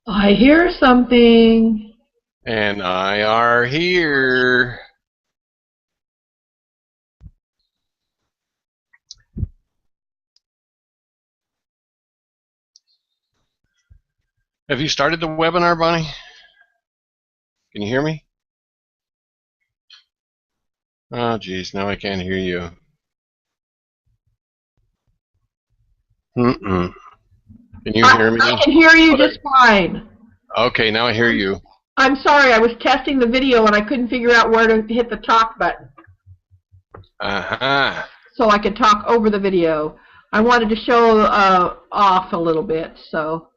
I hear something. And I are here. Have you started the webinar, Bonnie? Can you hear me? Oh, geez, now I can't hear you. Mm-mm. Can you hear me? I can hear you just fine. Okay, now I hear you. I'm sorry, I was testing the video and I couldn't figure out where to hit the talk button. Uh-huh. So I could talk over the video. I wanted to show off a little bit, so.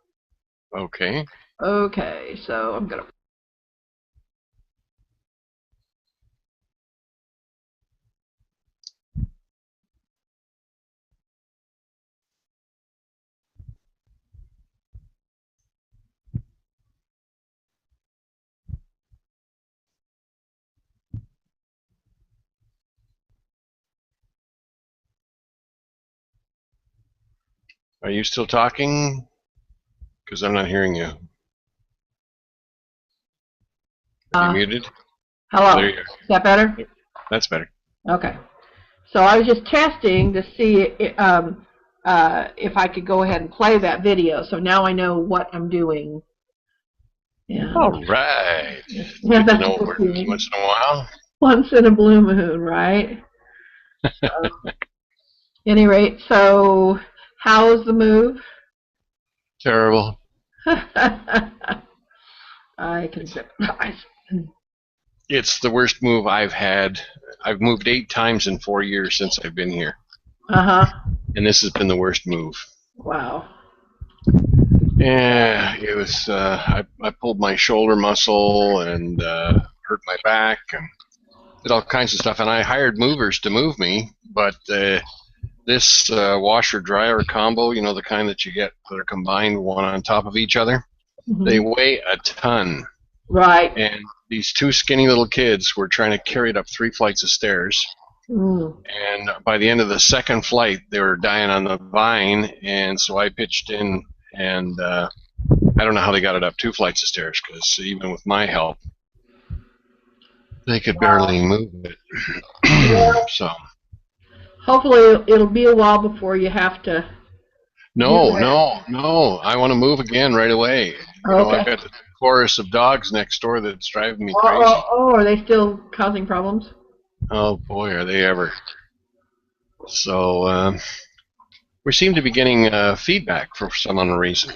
Okay. Okay, so I'm gonna. Are you still talking? Because I'm not hearing you. Are you muted? Hello. There you go. Is that better? That's better. Okay. So I was just testing to see if I could go ahead and play that video. So now I know what I'm doing. Yeah. All right. Yeah, Good to that's know okay. once in a while. Once in a blue moon, right? So, any rate, so how's the move? Terrible. I can sympathize. It's the worst move I've had. I've moved 8 times in 4 years since I've been here. Uh-huh. And this has been the worst move. Wow. Yeah, it was. I pulled my shoulder muscle and hurt my back and did all kinds of stuff. And I hired movers to move me, but this washer dryer combo, you know, the kind that you get that are combined one on top of each other, they weigh a ton. Right. And these 2 skinny little kids were trying to carry it up 3 flights of stairs. And by the end of the 2nd flight, they were dying on the vine, and so I pitched in, and I don't know how they got it up 2 flights of stairs, because even with my help, they could barely move it. So hopefully it'll be a while before you have to. No. I want to move again right away. You know, I've got the chorus of dogs next door that's driving me crazy. Oh, are they still causing problems? Oh boy, are they ever. So we seem to be getting feedback for some unknown reason.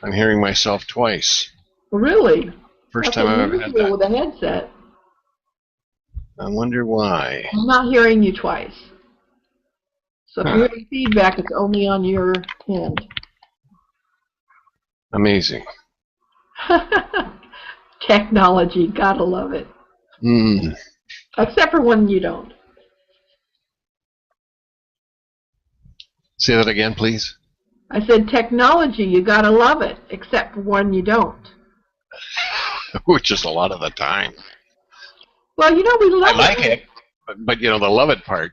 I'm hearing myself twice. Really? First time I've ever had that. With a headset. I wonder why. I'm not hearing you twice. So if you're getting feedback, it's only on your end. Amazing. Technology, gotta love it. Except for when you don't. Say that again, please. I said technology, you gotta love it, except for when you don't. Which is a lot of the time. Well, you know, we love it. I like it, but you know, the love it part.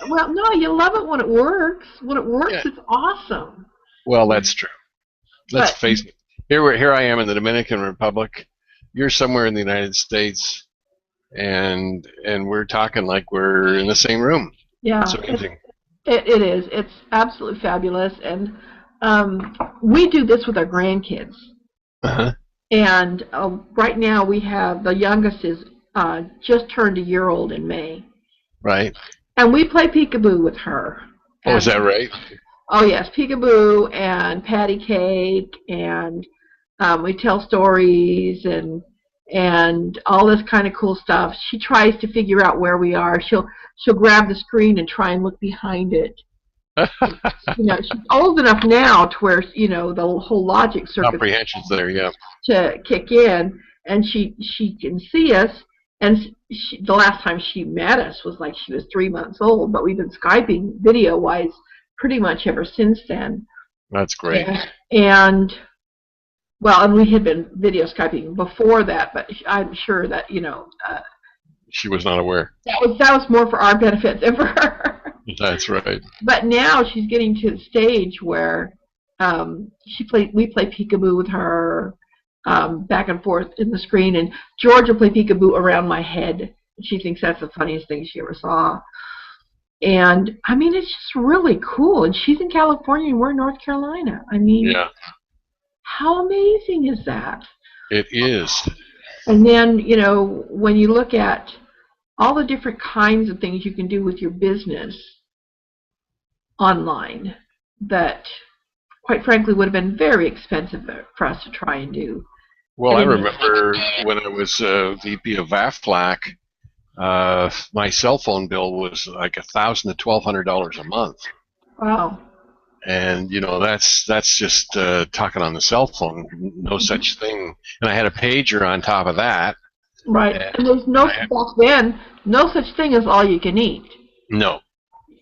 Well, no, you love it when it works. When it works, it's awesome. Well, that's true. Let's face it. Here I am in the Dominican Republic. You're somewhere in the United States, and we're talking like we're in the same room. Yeah, it's amazing. It is. It's absolutely fabulous, and we do this with our grandkids. And right now we have, the youngest is just turned a year old in May. Right. And we play peekaboo with her. Oh, is that right? Oh, yes, peekaboo and patty cake, and we tell stories and all this kind of cool stuff. She tries to figure out where we are. She'll grab the screen and try and look behind it. She's old enough now to where the whole logic circuit comprehension's there, yeah, to kick in, and she can see us. And the last time she met us was like she was 3 months old, but we've been Skyping video-wise pretty much ever since then. That's great. And we had been video Skyping before that, but I'm sure that she was not aware. That was more for our benefit than for her. That's right. But now she's getting to the stage where we play peekaboo with her. Back and forth in the screen, and George will play peekaboo around my head. She thinks that's the funniest thing she ever saw. And I mean, it's just really cool. And she's in California, and we're in North Carolina. I mean, yeah. How amazing is that? It is. And then when you look at all the different kinds of things you can do with your business online, that quite frankly would have been very expensive for us to try and do. Well, I remember when I was VP of Aflac, my cell phone bill was like $1,000 to $1,200 a month. Wow. And that's just talking on the cell phone. No such thing. And I had a pager on top of that. Right. And there's back then no such thing as all you can eat. No.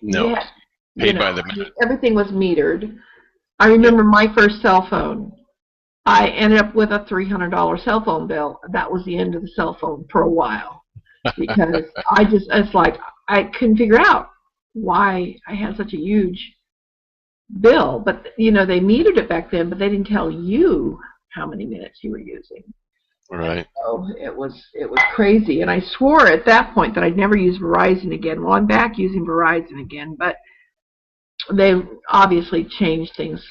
Yeah. Paid by the minute. Everything was metered. I remember my first cell phone. I ended up with a $300 cell phone bill. That was the end of the cell phone for a while, because it's like I couldn't figure out why I had such a huge bill. But they metered it back then, but they didn't tell you how many minutes you were using. Right. So it was crazy, and I swore at that point that I'd never use Verizon again. Well, I'm back using Verizon again, but they obviously changed things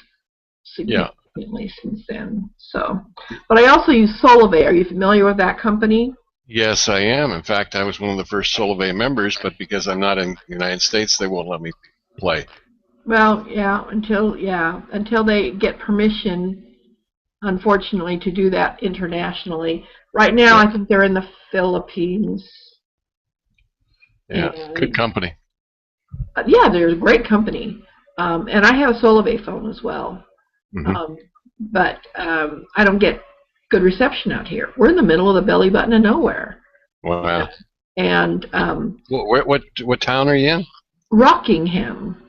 significantly since then. So, but I also use Solvay. Are you familiar with that company? Yes, I am. In fact, I was one of the first Solvay members, but because I'm not in the United States, they won't let me play. Well, yeah, until they get permission, unfortunately, to do that internationally. Right now, I think they're in the Philippines. Yeah, good company. Yeah, they're a great company. And I have a Solvay phone as well. Mm-hmm. But I don't get good reception out here. We're in the middle of the belly button of nowhere. Wow. And what town are you in? Rockingham.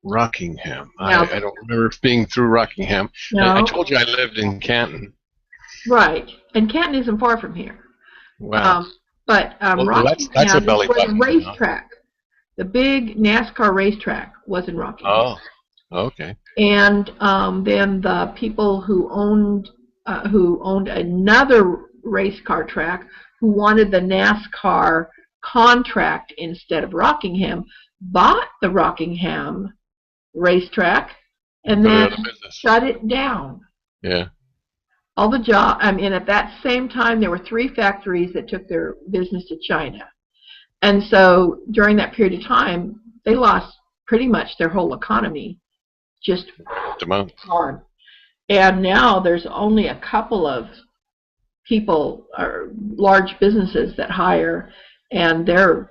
Rockingham. I don't remember being through Rockingham. No. I told you I lived in Canton. Right. And Canton isn't far from here. Wow. Rockingham that's a belly button. The racetrack. The big NASCAR racetrack was in Rockingham. Oh, okay. And then the people who owned another race car track, who wanted the NASCAR contract instead of Rockingham, bought the Rockingham racetrack and then shut it down. Yeah. All the job. At that same time, there were 3 factories that took their business to China. And so during that period of time, they lost pretty much their whole economy, just gone. And now there's only a couple of people or large businesses that hire, and they're,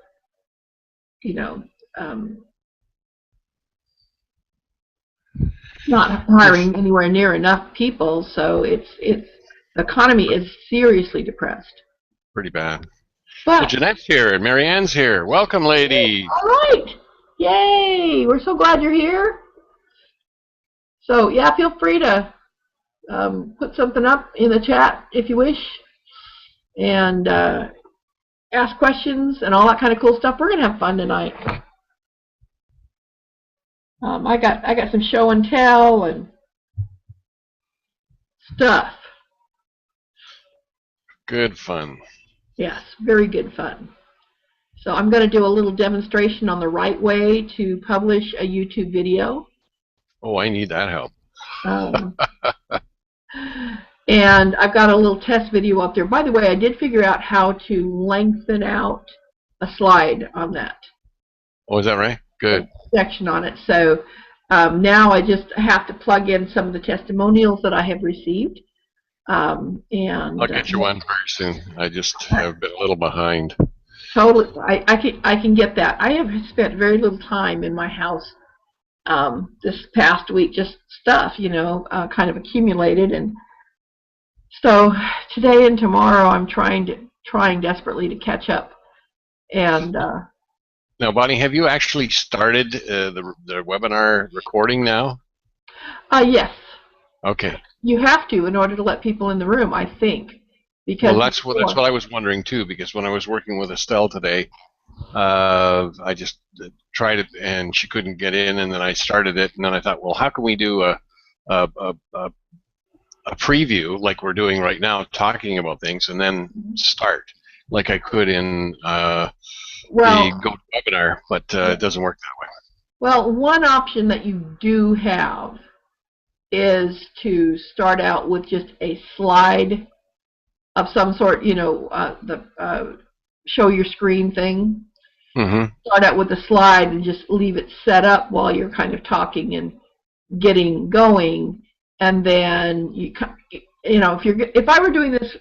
not hiring anywhere near enough people. So the economy is seriously depressed. Pretty bad. But Jeanette's here and Marianne's here. Welcome, ladies. All right. Yay. We're so glad you're here. So, yeah, feel free to put something up in the chat if you wish, and ask questions and all that kind of cool stuff. We're going to have fun tonight. I got some show and tell and stuff. Good fun. Yes, very good fun. So I'm going to do a little demonstration on the right way to publish a YouTube video. Oh, I need that help. And I've got a little test video up there. By the way, I did figure out how to lengthen out a slide on that. Oh, is that right? Good. Section on it. So now I just have to plug in some of the testimonials that I have received. And I'll get you one very soon. I just have been a little behind. Totally, I can get that. I have spent very little time in my house this past week, just stuff, you know, kind of accumulated, and so today and tomorrow I'm trying desperately to catch up. And now, Bonnie, have you actually started the webinar recording now? Yes. Okay. You have to in order to let people in the room, I think. Because well, that's what I was wondering too. Because when I was working with Estelle today, I just tried it and she couldn't get in, and then I started it, and then I thought, well, how can we do a preview like we're doing right now, talking about things, and then start like I could in the GoToWebinar, but it doesn't work that way. Well, one option that you do have is to start out with just a slide of some sort, you know, the show your screen thing. Mm-hmm. Start out with a slide and just leave it set up while you're kind of talking and getting going, and then you know, if I were doing this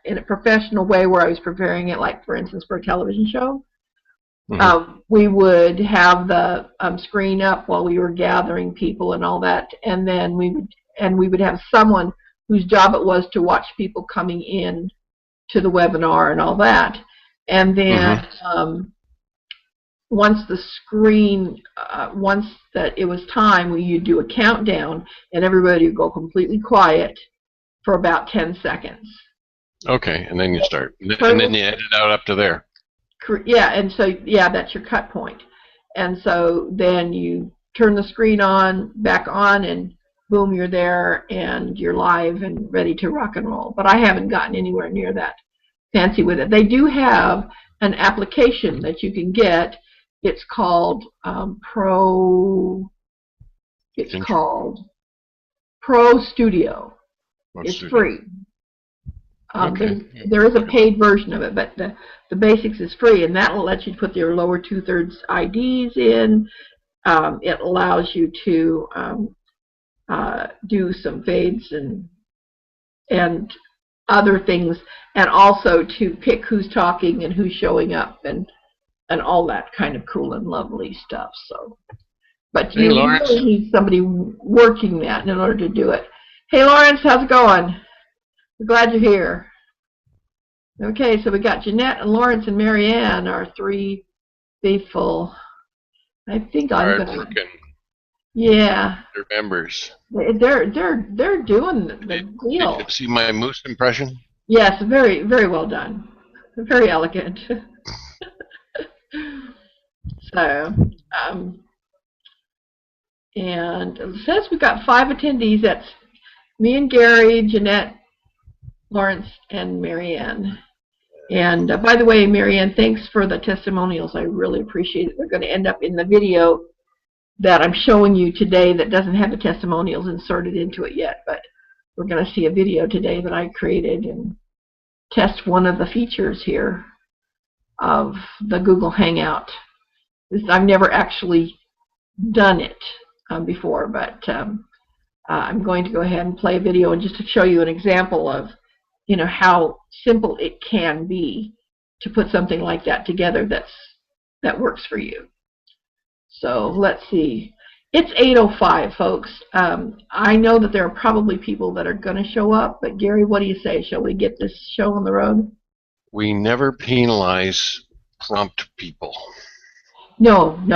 in a professional way where I was preparing it, like for instance for a television show, mm-hmm. We would have the screen up while we were gathering people and all that, and then we would have someone whose job it was to watch people coming in to the webinar and all that, and then mm-hmm. Once the screen, once that it was time, you'd do a countdown, and everybody would go completely quiet for about 10 seconds. Okay, and then you start, and then you edit out up to there. Yeah, and so yeah, that's your cut point, and so then you turn the screen back on, and boom, you're there, and you're live and ready to rock and roll. But I haven't gotten anywhere near that fancy with it. They do have an application that you can get. It's called Pro Studio. It's free. Okay. There is a paid version of it, but the basics is free, and that will let you put your lower 2/3 IDs in. It allows you to do some fades and other things, and also to pick who's talking and who's showing up and all that kind of cool and lovely stuff. So, but you really need somebody working that in order to do it. Hey, Lawrence, how's it going? We're glad you're here. Okay, so we got Jeanette and Lawrence and Marianne, our three faithful. I think I'm gonna. Yeah. They're members. They're doing the deal. Did you see my moose impression? Yes, very very well done. Very elegant. So, and it says we've got 5 attendees. That's me and Gary, Jeanette, Lawrence, and Marianne. And by the way, Marianne, thanks for the testimonials. I really appreciate it. They're going to end up in the video that I'm showing you today that doesn't have the testimonials inserted into it yet, but we're going to see a video today that I created and test one of the features here of the Google Hangout. I've never actually done it before, but I'm going to go ahead and play a video and just to show you an example of, you know, how simple it can be to put something like that together that works for you. So let's see. It's 8:05, folks. I know that there are probably people that are going to show up, but Gary, what do you say? Shall we get this show on the road? We never penalize prompt people. No, we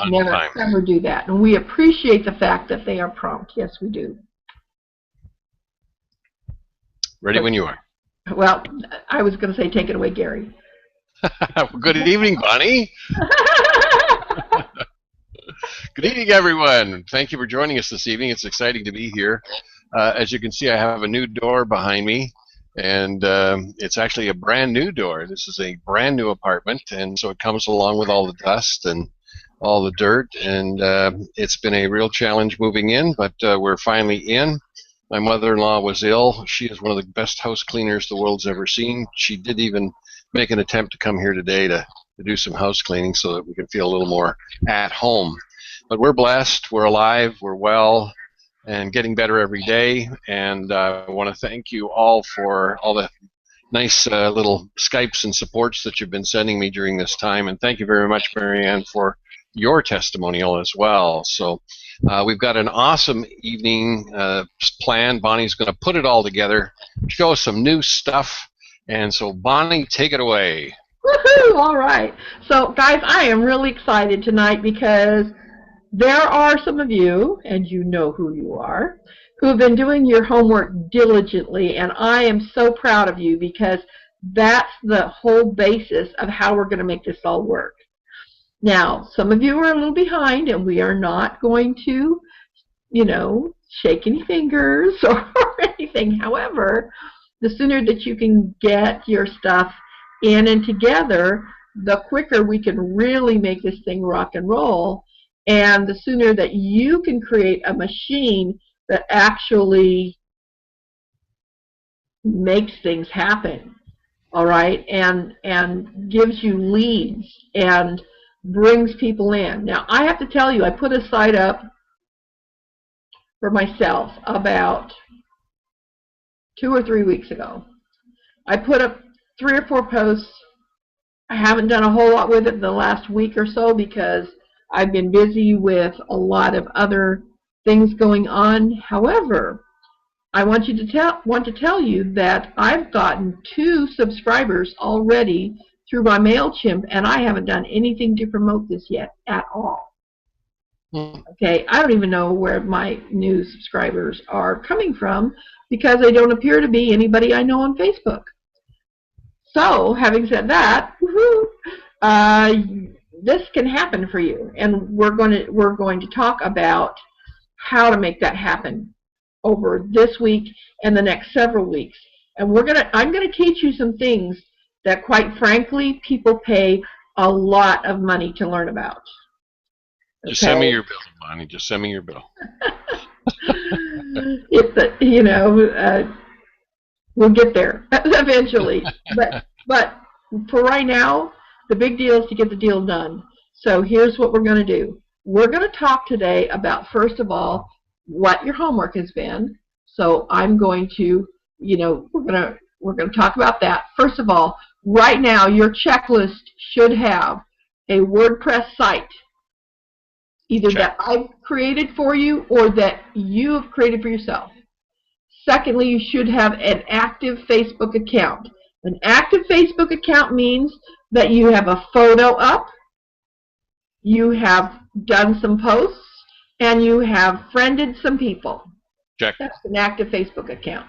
never do that. And we appreciate the fact that they are prompt. Yes, we do. Ready when you are. Well, I was going to say take it away, Gary. Good evening, Bonnie. Good evening, everyone. Thank you for joining us this evening. It's exciting to be here. As you can see, I have a new door behind me, and it's actually a brand new door. This is a brand new apartment, and so it comes along with all the dust and all the dirt, and it's been a real challenge moving in, but we're finally in, My mother-in-law was ill. She is one of the best house cleaners the world's ever seen. She did even make an attempt to come here today to do some house cleaning so that we can feel a little more at home. But we're blessed, we're alive, we're well, and getting better every day. And I want to thank you all for all the nice little Skypes and supports that you've been sending me during this time. And thank you very much, Marianne, for your testimonial as well. So we've got an awesome evening planned. Bonnie's going to put it all together, show us some new stuff. And so, Bonnie, take it away. Woohoo! All right. So, guys, I am really excited tonight because there are some of you, and you know who you are, who have been doing your homework diligently, and I am so proud of you because that's the whole basis of how we're going to make this all work. Now, some of you are a little behind, and we are not going to, you know, shake any fingers or anything. However, the sooner that you can get your stuff in and together, the quicker we can really make this thing rock and roll, and the sooner that you can create a machine that actually makes things happen, all right, and gives you leads and brings people in. Now, I have to tell you, I put a site up for myself about 2 or 3 weeks ago. I put up 3 or 4 posts. I haven't done a whole lot with it in the last week or so because I've been busy with a lot of other things going on. However, I want to tell you that I've gotten 2 subscribers already through my MailChimp, and I haven't done anything to promote this yet at all. Okay, I don't even know where my new subscribers are coming from because they don't appear to be anybody I know on Facebook. So, having said that, this can happen for you, and we're going to talk about how to make that happen over this week and the next several weeks. And I'm going to teach you some things that, quite frankly, people pay a lot of money to learn about. Okay? Just send me your bill, Bonnie. Just send me your bill. We'll get there eventually. But for right now, the big deal is to get the deal done. So here's what we're going to do. We're going to talk today about, first of all, what your homework has been. So I'm going to, we're going to talk about that. First of all, right now your checklist should have a WordPress site, either that I've created for you or that you have created for yourself. Secondly, you should have an active Facebook account. An active Facebook account means that you have a photo up, you have done some posts, and you have friended some people. Check. That's an active Facebook account.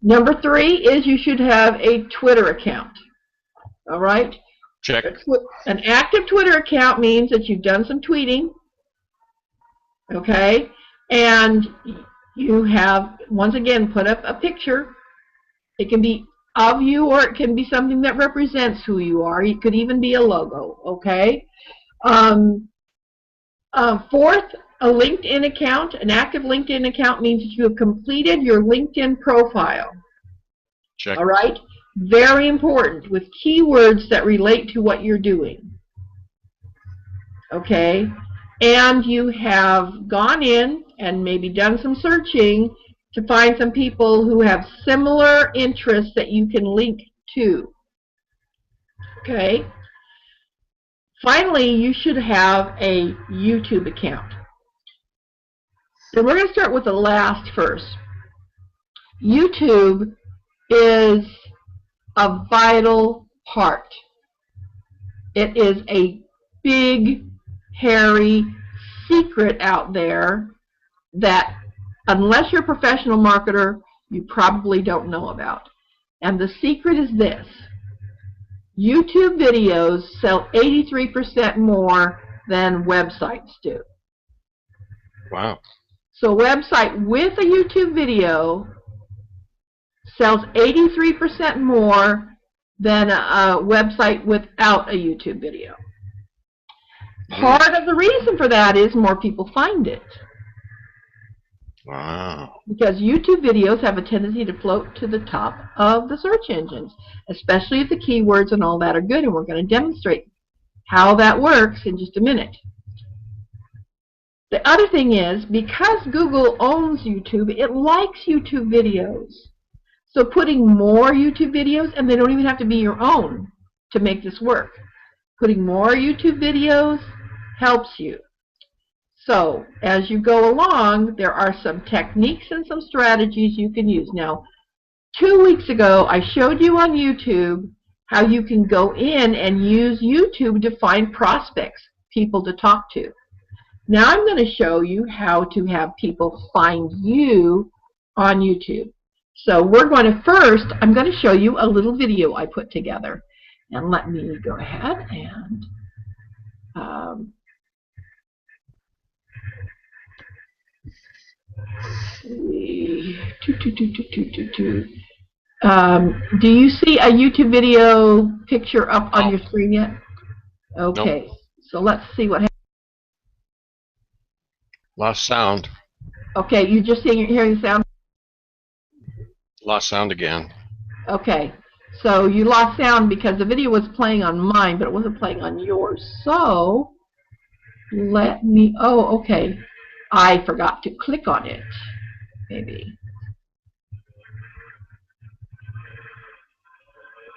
Number 3 is you should have a Twitter account. All right? Check. An active Twitter account means that you've done some tweeting, okay? And you have, once again, put up a picture. It can be of you, or it can be something that represents who you are. It could even be a logo, okay? Fourth, a LinkedIn account. An active LinkedIn account means that you have completed your LinkedIn profile. Check. All right? Very important, with keywords that relate to what you're doing. Okay? And you have gone in and maybe done some searching to find some people who have similar interests that you can link to. Okay? Finally, you should have a YouTube account. So we're going to start with the last first. YouTube is a vital part. It is a big, hairy secret out there that, unless you're a professional marketer, you probably don't know about. And the secret is this. YouTube videos sell 83% more than websites do. Wow. So a website with a YouTube video sells 83% more than a website without a YouTube video. Part of the reason for that is more people find it. Wow. Because YouTube videos have a tendency to float to the top of the search engines, especially if the keywords and all that are good, and we're going to demonstrate how that works in just a minute. The other thing is, because Google owns YouTube, it likes YouTube videos. So putting more YouTube videos, and they don't even have to be your own to make this work. Putting more YouTube videos helps you. So as you go along, there are some techniques and some strategies you can use. Now, 2 weeks ago, I showed you on YouTube how you can go in and use YouTube to find prospects, people to talk to. Now I'm going to show you how to have people find you on YouTube. So we're going to first, I'm going to show you a little video I put together. And let me go ahead and do you see a YouTube video picture up on your screen yet? Okay, nope. So let's see what happens. Lost sound. Okay, you just hearing the sound? Lost sound again. Okay, so you lost sound because the video was playing on mine, but it wasn't playing on yours. So let me, oh, okay. I forgot to click on it, maybe.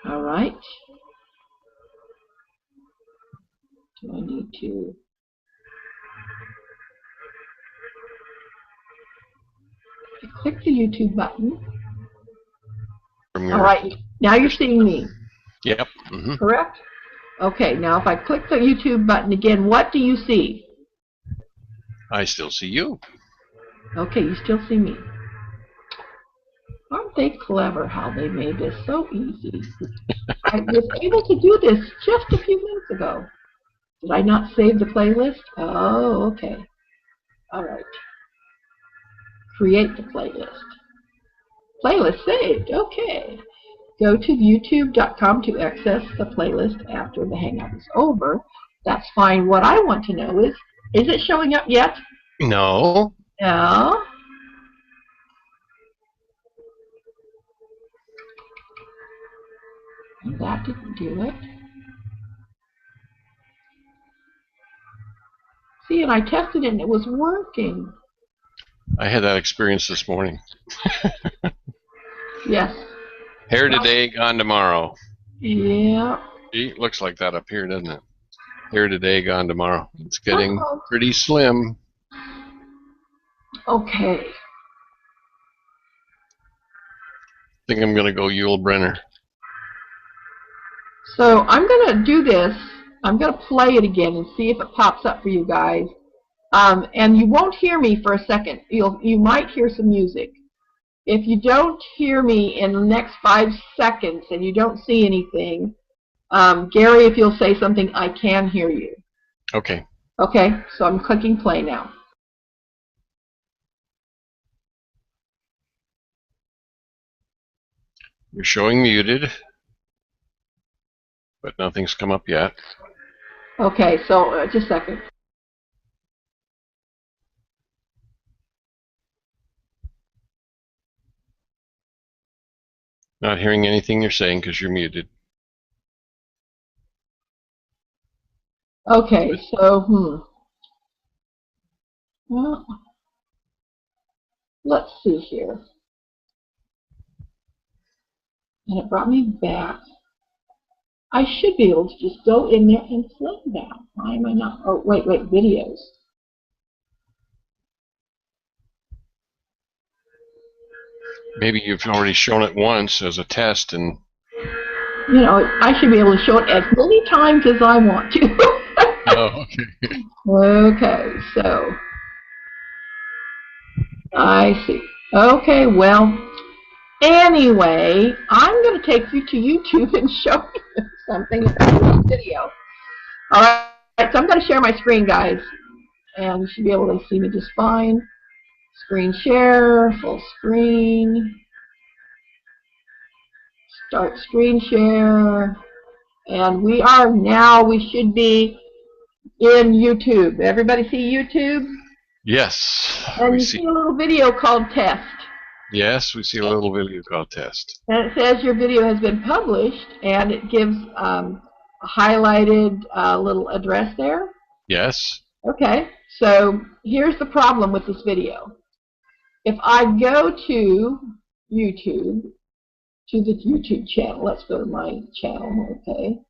All right. Do I need to? Click the YouTube button. All right. Now you're seeing me. Yep. Mm-hmm. Correct? Okay. Now if I click the YouTube button again, what do you see? I still see you. Okay, you still see me. Aren't they clever how they made this so easy? I was able to do this just a few minutes ago. Did I not save the playlist? Oh, okay. All right. Create the playlist. Playlist saved. Okay. Go to youtube.com to access the playlist after the Hangout is over. That's fine. What I want to know is it showing up yet? No. No. And that didn't do it. See, and I tested it and it was working. I had that experience this morning. Yes. Hair today, gone tomorrow. Yeah. It looks like that up here, doesn't it? Hair today, gone tomorrow. It's getting pretty slim. Okay. I think I'm going to go Yul Brynner. So I'm going to do this. I'm going to play it again and see if it pops up for you guys. And you won't hear me for a second. You might hear some music. If you don't hear me in the next 5 seconds and you don't see anything, Gary, if you'll say something, I can hear you. Okay. Okay, so I'm clicking play now. You're showing muted, but nothing's come up yet. Okay, so just a second. Not hearing anything you're saying because you're muted. Okay, so, well, let's see here. And it brought me back. I should be able to just go in there and play that. Why am I not? Oh, wait, videos. Maybe you've already shown it once as a test, and you know, I should be able to show it as many times as I want to. Oh, okay. Okay, so I see. Okay, well, anyway, I'm going to take you to YouTube and show you something about this video. All right, so I'm going to share my screen, guys, and you should be able to see me just fine. Screen share, full screen, start screen share, and we should be in YouTube. Everybody see YouTube? Yes, And we you see. see a little video called Test. Yes, we see a little video called Test. And it says your video has been published, and it gives a highlighted little address there. Yes. Okay, so here's the problem with this video. If I go to YouTube, to the YouTube channel, let's go to my channel, okay,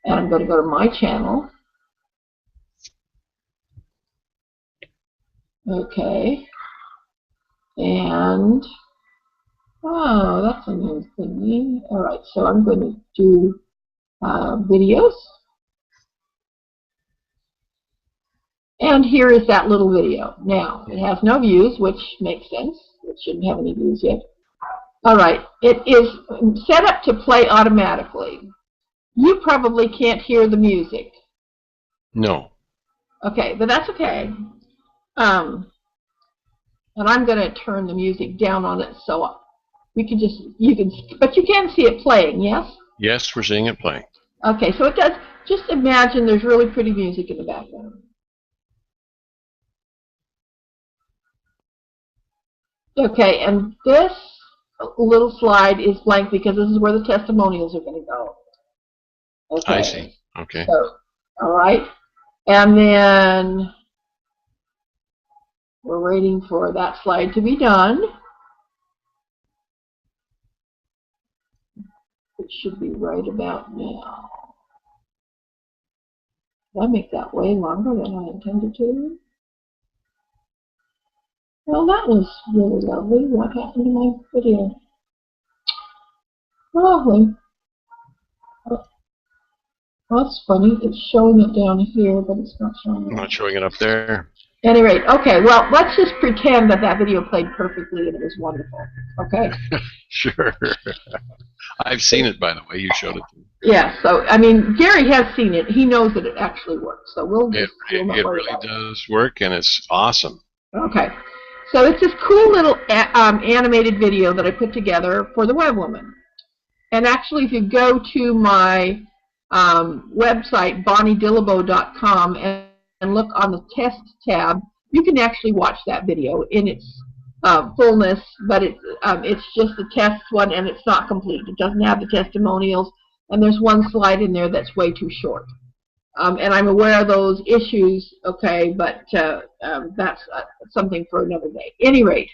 and I'm going to go to my channel, okay, and, oh, that's a new thingy. All right, so I'm going to do videos. And here is that little video. Now, it has no views, which makes sense. It shouldn't have any views yet. All right, it is set up to play automatically. You probably can't hear the music. No. Okay, but that's okay. And I'm going to turn the music down on it so we can but you can see it playing, yes? Yes, we're seeing it playing. Okay, so it does, just imagine there's really pretty music in the background. Okay, and this little slide is blank because this is where the testimonials are going to go. Okay. I see. Okay. So, all right. And then we're waiting for that slide to be done. It should be right about now. Did I make that way longer than I intended to? Well, that was really lovely. What happened to my video? Lovely. Oh, that's funny. It's showing it down here, but it's not showing it. Not showing it up there. At any rate, okay, well, let's just pretend that that video played perfectly and it was wonderful, okay? Sure. I've seen it, by the way. You showed it to me. Yeah, so, I mean, Gary has seen it. He knows that it actually works, so we'll just... It really does work, and it's awesome. Okay. So it's this cool little animated video that I put together for the Web Woman. And actually, if you go to my website, bonniedillibo.com, and look on the test tab, you can actually watch that video in its fullness, but it's just the test one, and it's not complete. It doesn't have the testimonials, and there's one slide in there that's way too short. And I'm aware of those issues, okay, but that's something for another day. At any rate,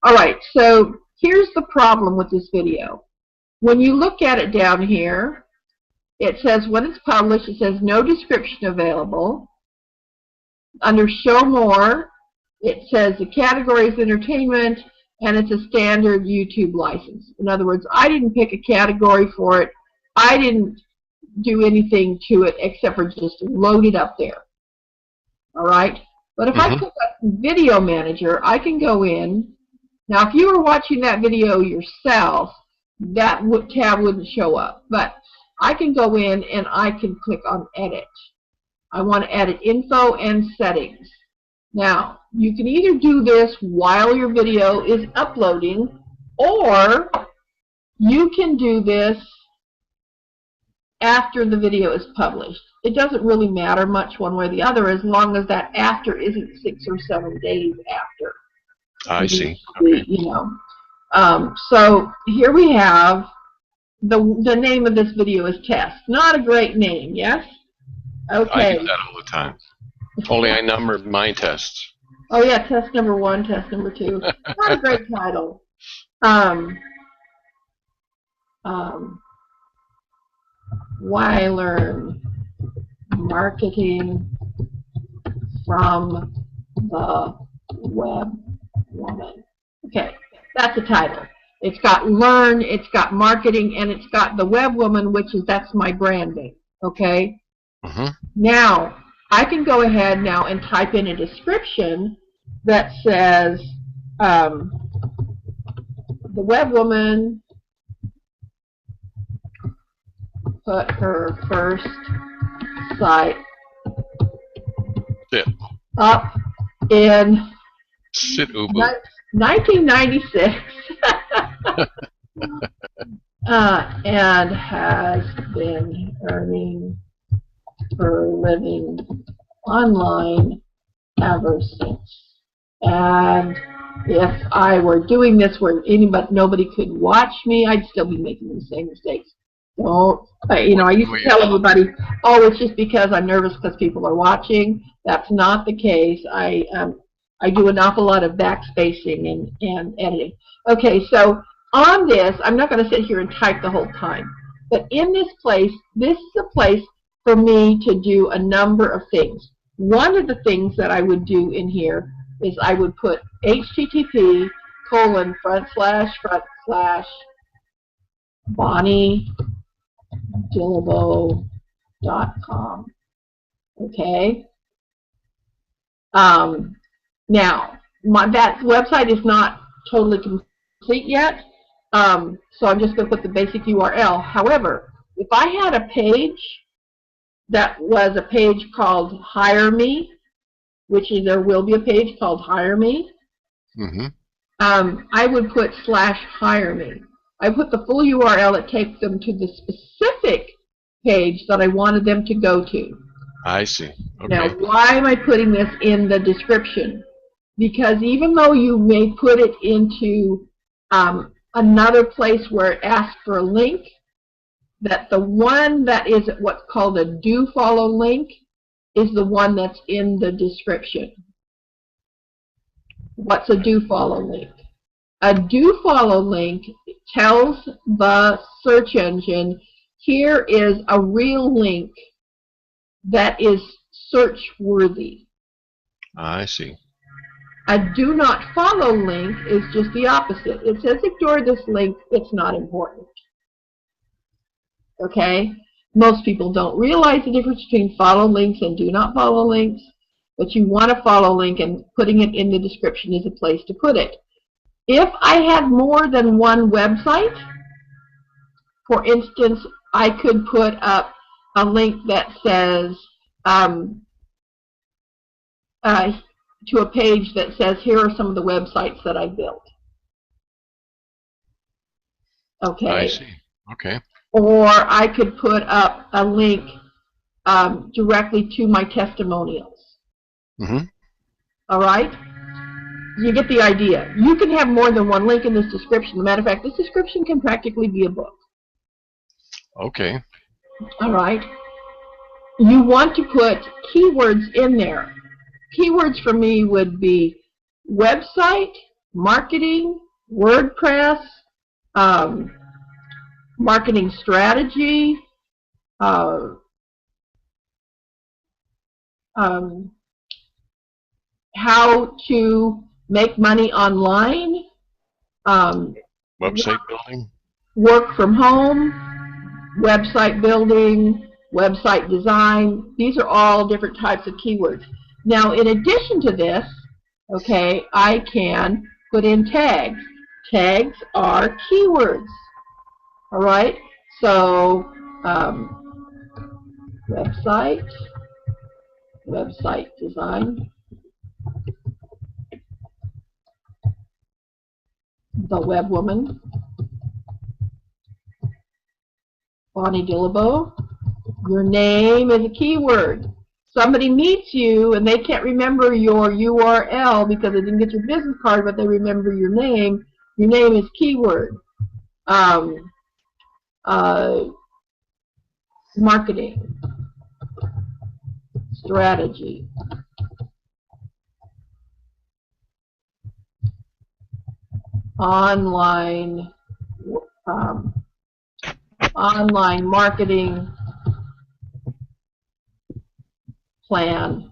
all right, so here's the problem with this video. When you look at it down here, it says when it's published, it says no description available. Under Show More, it says the category is entertainment, and it's a standard YouTube license. In other words, I didn't pick a category for it. I didn't do anything to it except for just load it up there. All right? But if I click on Video Manager, I can go in. Now, if you were watching that video yourself, that tab wouldn't show up. But I can go in and I can click on Edit. I want to edit info and settings. Now, you can either do this while your video is uploading, or you can do this after the video is published. It doesn't really matter much one way or the other, as long as that after isn't 6 or 7 days after. I see. Okay. You know. So here we have the name of this video is Test. Not a great name, yes? Okay. I do that all the time. Only I number my tests. Oh yeah, test number 1, test number 2. Not a great title. Why learn marketing from the Web Woman? Okay, that's the title. It's got learn, it's got marketing, and it's got the Web Woman, that's my branding. Okay. Now I can go ahead now and type in a description that says the Web Woman put her first site up in 1996 and has been earning her living online ever since. And if I were doing this where nobody could watch me, I'd still be making the same mistakes. Don't, I used to tell everybody, oh, it's just because I'm nervous because people are watching. That's not the case. I do an awful lot of backspacing and editing. Okay, so on this, I'm not going to sit here and type the whole time. But in this place, this is a place for me to do a number of things. One of the things that I would do in here is I would put http://BonnieDillibo.com. Okay. Now, that website is not totally complete yet, so I'm just going to put the basic URL. However, if I had a page that was a page called Hire Me, which there will be a page called Hire Me, I would put /hire me. I put the full URL that takes them to the specific page that I wanted them to go to. I see. Okay. Now, why am I putting this in the description? Because even though you may put it into another place where it asks for a link, that the one that is what's called a do follow link is the one that's in the description. What's a do follow link? A do follow link tells the search engine, here is a real link that is search worthy. I see. A do not follow link is just the opposite. It says ignore this link, it's not important. Okay? Most people don't realize the difference between follow links and do not follow links, but you want a follow link, and putting it in the description is a place to put it. If I had more than one website, for instance, I could put up a link that says to a page that says, here are some of the websites that I built. Okay. I see. Okay. Or I could put up a link directly to my testimonials. All right? You get the idea. You can have more than one link in this description. As a matter of fact, this description can practically be a book. Okay. All right? You want to put keywords in there. Keywords for me would be website, marketing, WordPress, marketing strategy, how to make money online, website building, work from home, website building, website design. These are all different types of keywords. Now, in addition to this, okay, I can put in tags. Tags are keywords. All right? So, website design, the web woman, Bonnie Dillibo. Your name is a keyword. Somebody meets you and they can't remember your URL because they didn't get your business card, but they remember your name. Your name is keyword. Marketing, strategy, online marketing plan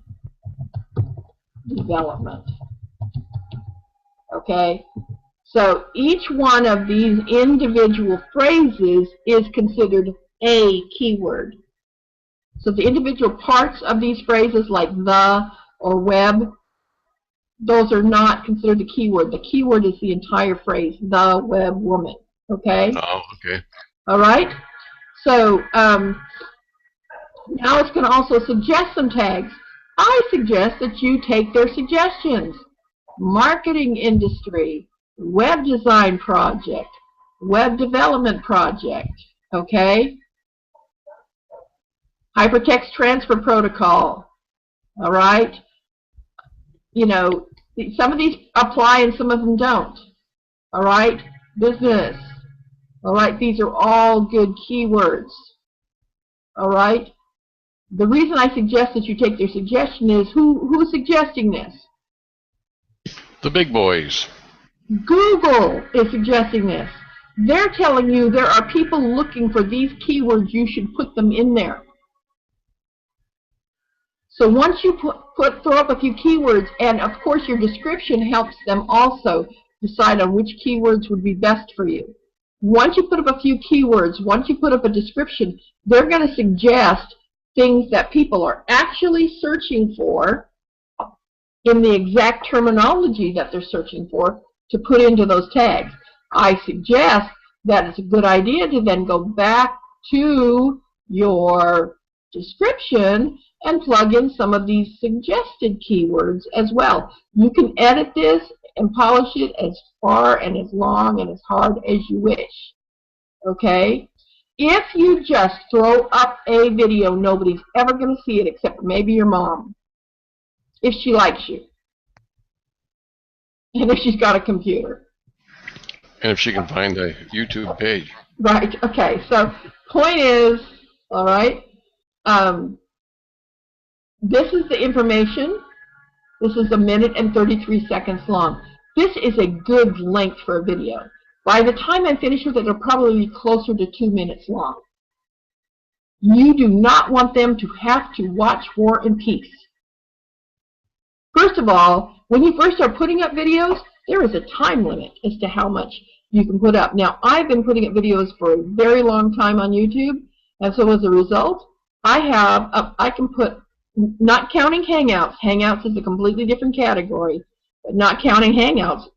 development. Okay? So each one of these individual phrases is considered a keyword. So the individual parts of these phrases like the or web, those are not considered a keyword. The keyword is the entire phrase, the web woman. Okay? Oh, okay. All right? So now it's going to also suggest some tags. I suggest that you take their suggestions. Marketing industry, web design project, web development project, okay? Hypertext transfer protocol, all right? you know, some of these apply and some of them don't. All right? Business. All right? These are all good keywords. All right? The reason I suggest that you take their suggestion is who's suggesting this? The big boys. Google is suggesting this. They're telling you there are people looking for these keywords, you should put them in there. So once you throw up a few keywords, and of course your description helps them also decide on which keywords would be best for you. Once you put up a few keywords, once you put up a description, they're going to suggest things that people are actually searching for in the exact terminology that they're searching for to put into those tags. I suggest that it's a good idea to then go back to your description and plug in some of these suggested keywords as well. You can edit this and polish it as far and as long and as hard as you wish. Okay? If you just throw up a video, nobody's ever going to see it except for maybe your mom, if she likes you, and if she's got a computer. And if she can find a YouTube page. Right, okay, so point is, all right, this is the information. This is 1 minute and 33 seconds long. This is a good length for a video. By the time I'm finished with it, it'll probably be closer to 2 minutes long. You do not want them to have to watch War and Peace. First of all, when you first start putting up videos, there is a time limit as to how much you can put up. Now, I've been putting up videos for a very long time on YouTube, and so as a result, I can put, not counting Hangouts. Hangouts is a completely different category, but not counting Hangouts,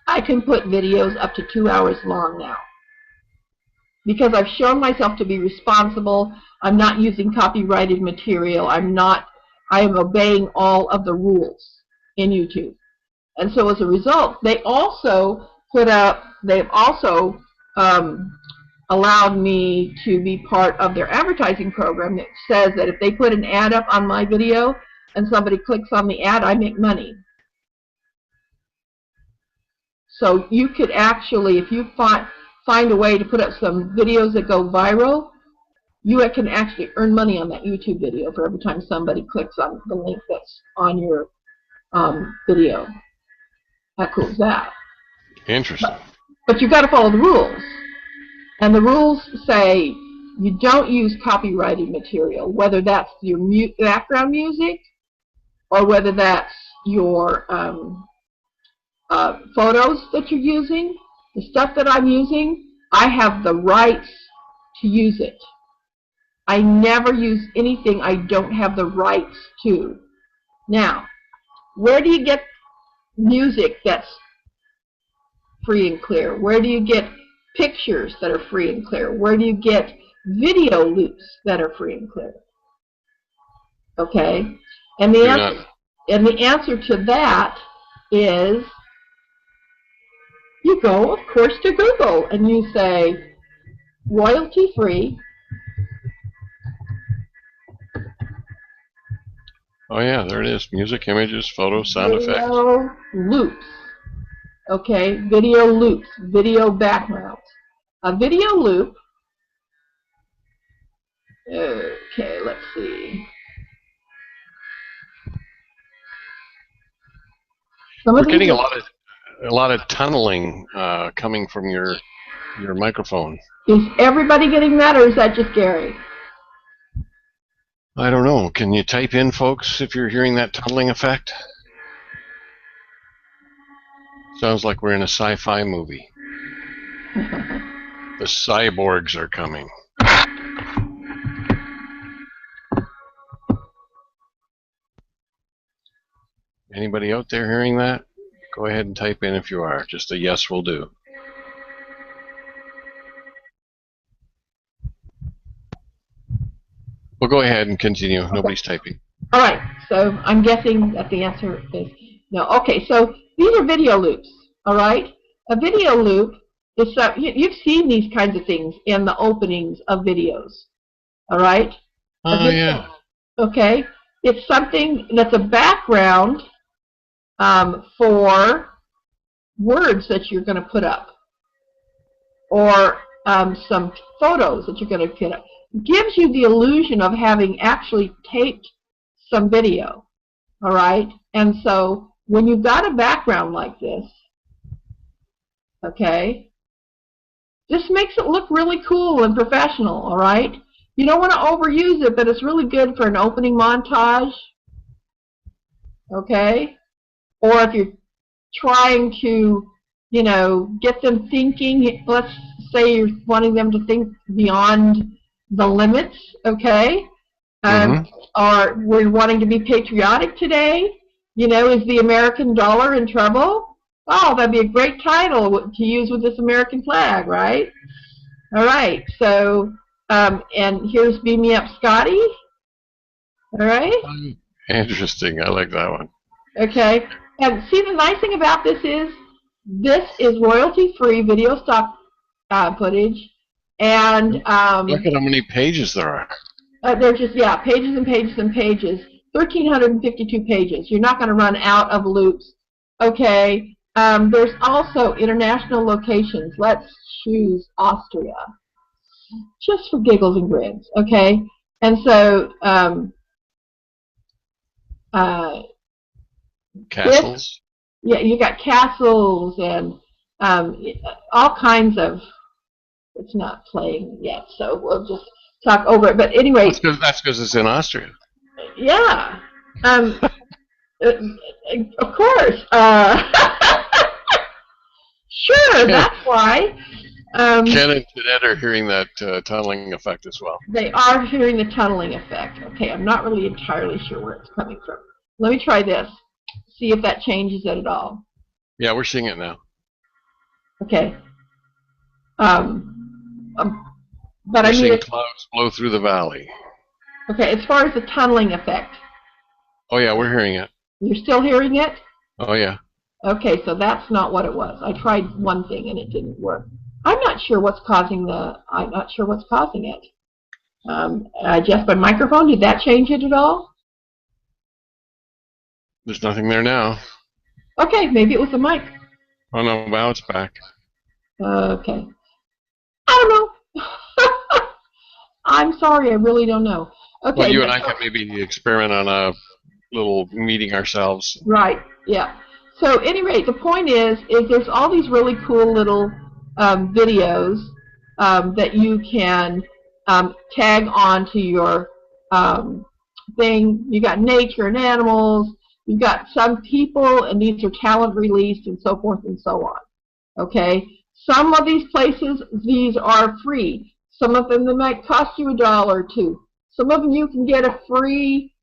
I can put videos up to 2 hours long now. Because I've shown myself to be responsible. I'm not using copyrighted material. I am obeying all of the rules in YouTube. And so as a result, they've also allowed me to be part of their advertising program that says that if they put an ad up on my video and somebody clicks on the ad, I make money. So you could actually, if you find a way to put up some videos that go viral, you can actually earn money on that YouTube video for every time somebody clicks on the link that's on your video. How cool is that? Interesting. But you've got to follow the rules. And the rules say you don't use copyrighted material, whether that's your background music or whether that's your photos that you're using. The stuff that I'm using, I have the rights to use it. I never use anything I don't have the rights to. Now, where do you get music that's free and clear? Where do you get pictures that are free and clear? Where do you get video loops that are free and clear? Okay? And the answer to that is you go, of course, to Google and you say royalty free. Oh yeah, there it is. Music, images, photos, sound effects. Video loops. Okay, video loops, video backgrounds. A video loop. Okay, let's see. We're getting a lot of tunneling coming from your microphone. Is everybody getting that, or is that just Gary? I don't know. Can you type in, folks, if you're hearing that tunneling effect? Sounds like we're in a sci-fi movie. The cyborgs are coming. Anybody out there hearing that? Go ahead and type in if you are. Just a yes will do. Well, go ahead and continue. Okay. Nobody's typing. All right. So I'm guessing that the answer is no. Okay. So these are video loops. All right. A video loop is you've seen these kinds of things in the openings of videos. All right. Oh yeah. Okay. It's something that's a background for words that you're going to put up, or some photos that you're going to put up. It gives you the illusion of having actually taped some video, all right? And so when you've got a background like this, okay, this makes it look really cool and professional, all right? You don't want to overuse it, but it's really good for an opening montage, okay? Or if you're trying to, you know, get them thinking, let's say you're wanting them to think beyond the limits, okay? Or we're wanting to be patriotic today. You know, is the American dollar in trouble? Oh, that'd be a great title to use with this American flag, right? All right, so, and here's Beam Me Up Scotty. All right? Interesting. I like that one. Okay. And see, the nice thing about this is royalty-free video stock footage, and look at how many pages there are. They're just, yeah, pages and pages and pages. 1,352 pages. You're not going to run out of loops. Okay. There's also international locations. Let's choose Austria, just for giggles and grins. Okay. And so castles. Yeah, you got castles and all kinds of. It's not playing yet, so we'll just talk over it. But anyway, that's because it's in Austria. Yeah, of course. Sure, that's why. Ken and Jeanette are hearing that tunneling effect as well. They are hearing the tunneling effect. Okay, I'm not really entirely sure where it's coming from. Let me try this. See if that changes it at all. Yeah, we're seeing it now. Okay. But we're I seeing mean, clouds blow through the valley. Okay, as far as the tunneling effect. Oh yeah, we're hearing it. You're still hearing it? Oh yeah. Okay, so that's not what it was. I tried one thing and it didn't work. I'm not sure what's causing it. Just my microphone, did that change it at all? There's nothing there now. Okay, maybe it was the mic. Oh no, now it's back. Okay. I don't know. I'm sorry, I really don't know. Okay. Well, you and I can maybe experiment on a little meeting ourselves. Right, yeah. So, at any rate, the point is there's all these really cool little videos that you can tag onto your thing. You got nature and animals. You've got some people, and these are talent released, and so forth and so on. Okay. Some of these places, these are free. Some of them, they might cost you $1 or $2. Some of them you can get a free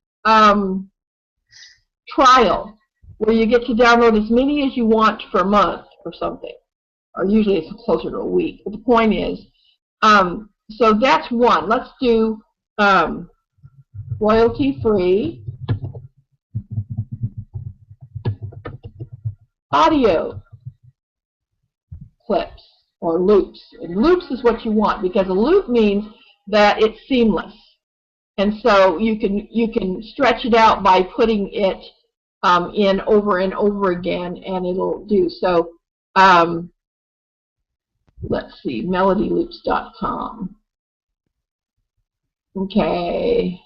trial where you get to download as many as you want for a month or something. Or usually it's closer to a week. But the point is, so that's one. Let's do royalty-free audio clips or loops. And loops is what you want, because a loop means that it's seamless, and so you can stretch it out by putting it in over and over again, and it'll do so. Let's see, melodyloops.com. Okay.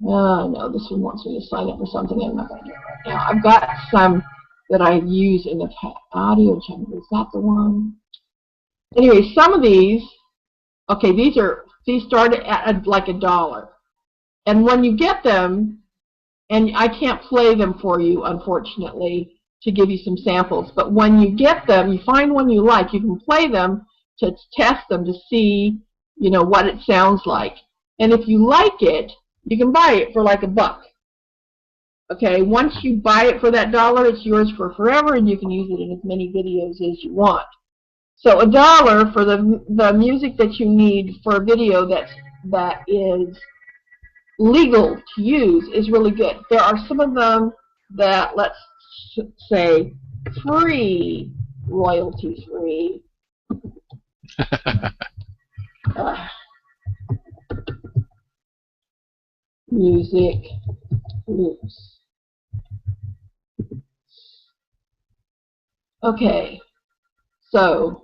Oh no, this one wants me to sign up for something I'm not going to do right now. I've got some that I use in the audio channel. Is that the one? Anyway, some of these, okay, these start at like $1. And when you get them, and I can't play them for you, unfortunately, to give you some samples, but when you get them, you find one you like, you can play them to test them to see, you know, what it sounds like. And if you like it, you can buy it for like $1. Okay, once you buy it for that $1, it's yours for forever, and you can use it in as many videos as you want. So $1 for the music that you need for a video that is legal to use is really good. There are some of them that, let's say, free, royalty-free. Music loops. Okay, so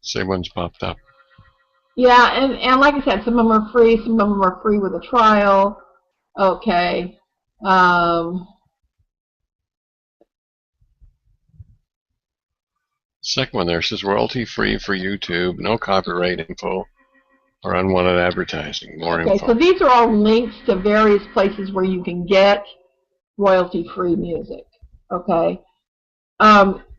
same one's popped up. yeah, and like I said, some of them are free, some of them are free with a trial. Okay. Second one there says royalty free for YouTube, no copyright info or unwanted advertising. More okay, info. so these are all links to various places where you can get royalty-free music. Okay.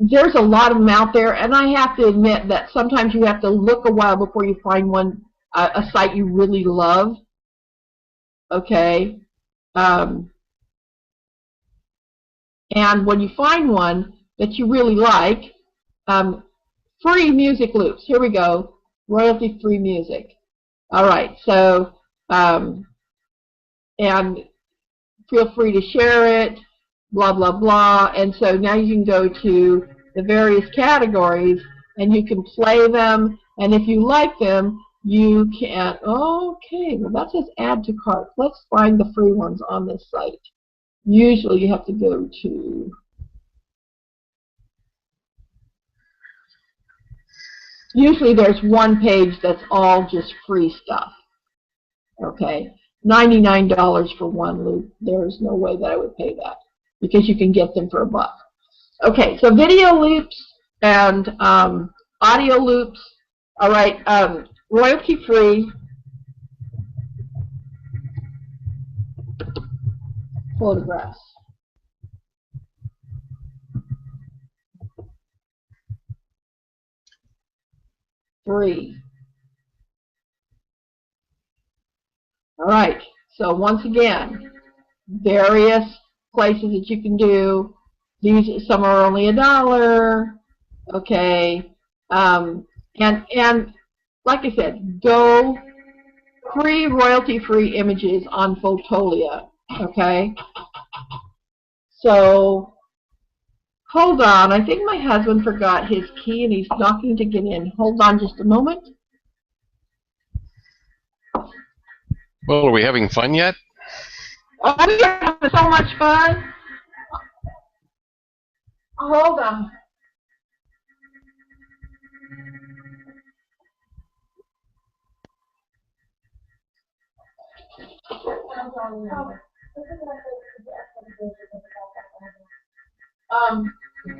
There's a lot of them out there, and I have to admit that sometimes you have to look a while before you find one, a site you really love. Okay. And when you find one that you really like, free music loops. Here we go. Royalty-free music. All right. So, and feel free to share it, blah, blah, blah. And so now you can go to the various categories and you can play them. And if you like them, you can, okay, well that says add to cart. Let's find the free ones on this site. Usually you have to go to, usually there's one page that's all just free stuff. Okay, $99 for one loop. There's no way that I would pay that because you can get them for $1. Okay, so video loops and audio loops. All right, royalty free. Photographs. Free. All right, so once again, various places that you can do. These, some are only $1. Okay, and like I said, go free royalty-free images on Fotolia. Okay, so hold on. I think my husband forgot his key and he's knocking to get in. Hold on just a moment. Well, are we having fun yet? Oh, we're having so much fun. Hold on.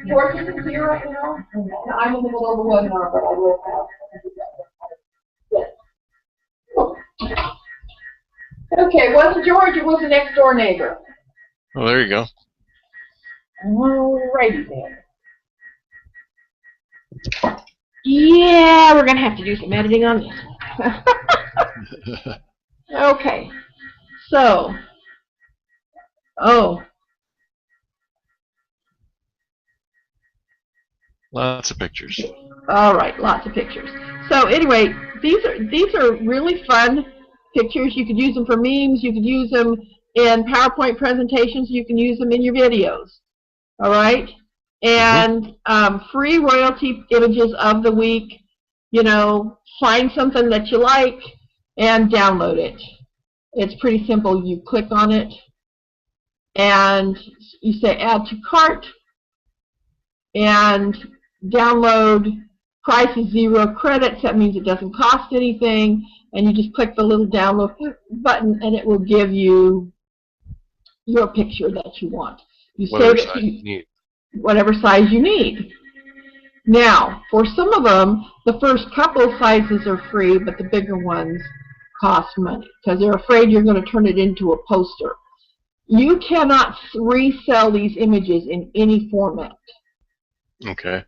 George isn't here right now. I'm in the middle of the webinar, but I will have. Yes. Okay, it wasn't George, it was the next door neighbor. Oh, there you go. Alrighty then. Yeah, we're going to have to do some editing on this. Okay. So, Lots of pictures. All right, lots of pictures. So anyway, these are really fun pictures. You could use them for memes. You could use them in PowerPoint presentations. You can use them in your videos. All right, and free royalty images of the week. You know, find something that you like and download it. It's pretty simple. You click on it and you say add to cart and download. Price is 0 credits. That means it doesn't cost anything. And you just click the little download button and it will give you your picture that you want. You save it to whatever size you need. Now, for some of them, the first couple sizes are free, but the bigger ones cost money because they're afraid you're going to turn it into a poster. You cannot resell these images in any format. Okay.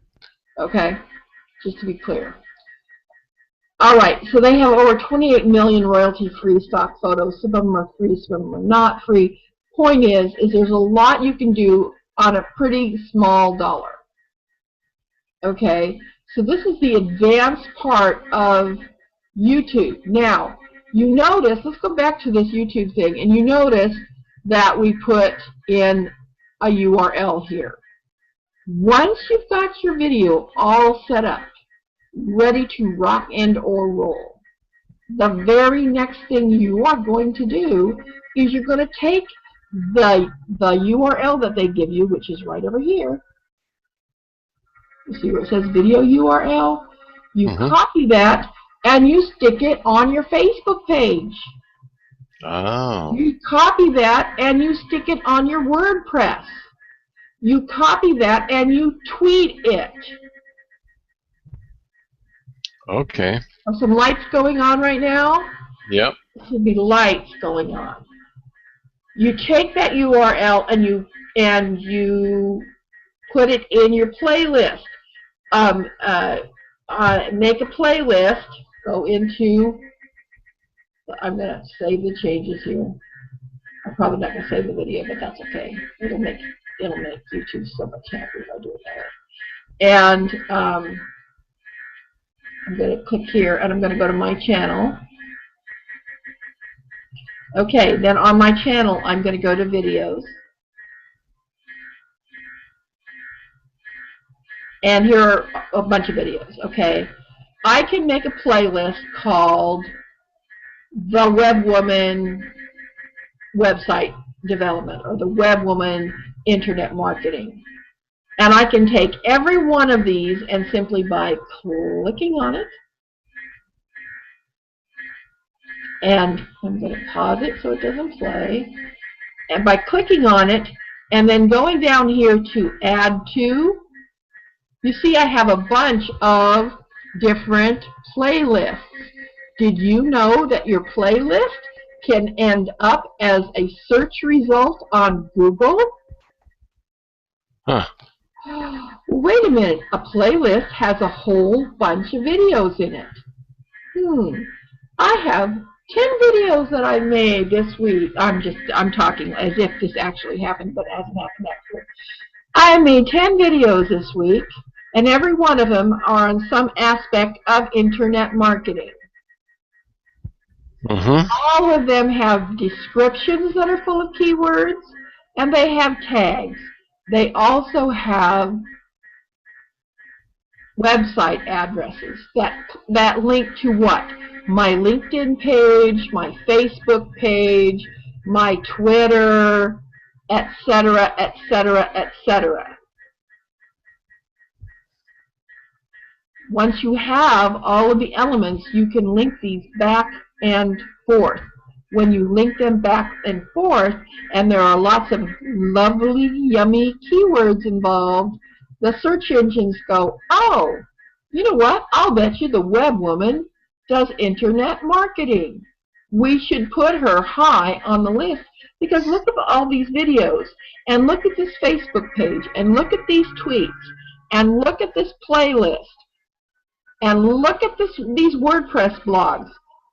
Okay, just to be clear. All right, so they have over 28 million royalty-free stock photos. Some of them are free, some of them are not free. Point is there's a lot you can do on a pretty small dollar. Okay, so this is the advanced part of YouTube. Now, you notice, let's go back to this YouTube thing, and you notice that we put in a URL here. Once you've got your video all set up, ready to rock and or roll, the very next thing you are going to do is you're going to take the URL that they give you, which is right over here. You see where it says video URL? You copy that and you stick it on your Facebook page. Oh. You copy that and you stick it on your WordPress. You copy that and you tweet it. Okay. Are some lights going on right now? Yep. There should be lights going on. You take that URL and you put it in your playlist. Make a playlist. Go into. I'm going to save the changes here. I'm probably not going to save the video, but that's okay. It'll make YouTube so much happier if I do it that way. And I'm going to click here, and I'm going to go to my channel. Okay, then on my channel, I'm going to go to videos. And here are a bunch of videos, okay? I can make a playlist called The Web Woman Website Development or The Web Woman Internet Marketing. And I can take every one of these and simply by clicking on it, and I'm going to pause it so it doesn't play, and by clicking on it and then going down here to add to, you see I have a bunch of different playlists. Did you know that your playlist can end up as a search result on Google? Huh. Wait a minute, a playlist has a whole bunch of videos in it. I have 10 videos that I made this week. I'm talking as if this actually happened, but it hasn't happened actually. I made 10 videos this week, and every one of them are on some aspect of internet marketing. All of them have descriptions that are full of keywords, and they have tags. They also have website addresses that link to what? My LinkedIn page, my Facebook page, my Twitter, etc., etc., etc. Once you have all of the elements, you can link these back and forth. When you link them back and forth, and there are lots of lovely, yummy keywords involved, the search engines go, oh, you know what? I'll bet you the web woman does internet marketing. We should put her high on the list because look at all these videos, and look at this Facebook page, and look at these tweets, and look at this playlist, and look at these WordPress blogs.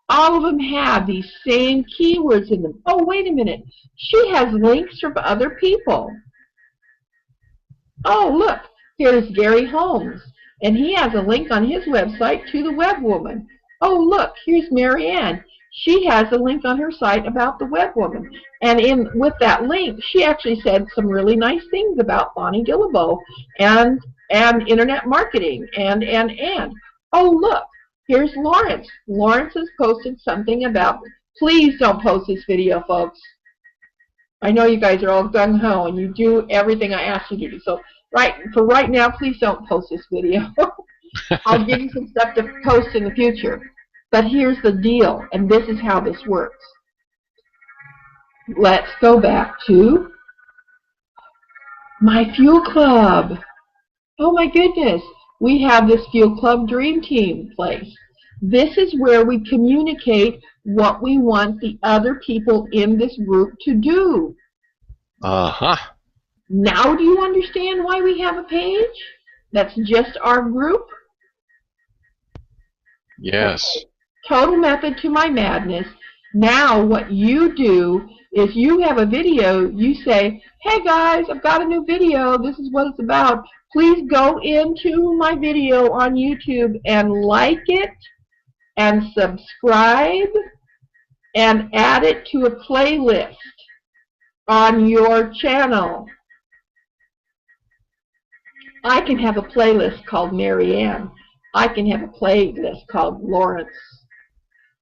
All of them have these same keywords in them. Oh, wait a minute. She has links from other people. Oh, look. Here's Gary Holmes. And he has a link on his website to the web woman. Oh, look. Here's Marianne. She has a link on her site about the web woman. And with that link, she actually said some really nice things about Bonnie Dillabo and internet marketing and. Oh, look. Here's Lawrence. Lawrence has posted something about, please don't post this video, folks. I know you guys are all gung-ho and you do everything I ask you to do. So for right now, please don't post this video. I'll give you some stuff to post in the future. But here's the deal, and this is how this works. Let's go back to my Fuel Club. Oh my goodness. We have this Fuel Club Dream Team place. This is where we communicate what we want the other people in this group to do. Now do you understand why we have a page that's just our group? Yes. Okay. Total method to my madness. Now what you do is you have a video, you say, hey guys, I've got a new video, this is what it's about. Please go into my video on YouTube and like it and subscribe and add it to a playlist on your channel. I can have a playlist called Marianne. I can have a playlist called Lawrence.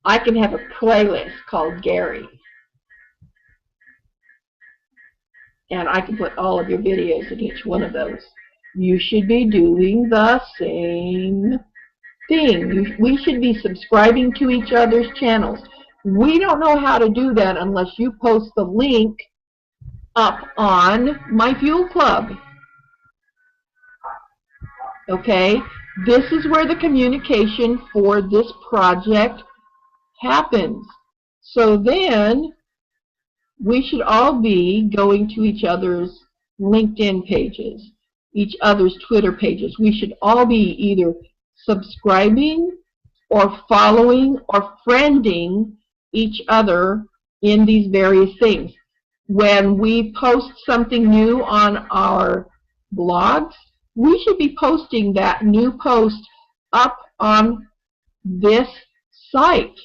I can have a playlist called Gary. and I can put all of your videos in each one of those. You should be doing the same thing. We should be subscribing to each other's channels. We don't know how to do that unless you post the link up on My Fuel Club. Okay? This is where the communication for this project happens. So then, we should all be going to each other's LinkedIn pages, each other's Twitter pages. We should all be either subscribing or following or friending each other in these various things. When we post something new on our blogs, we should be posting that new post up on this site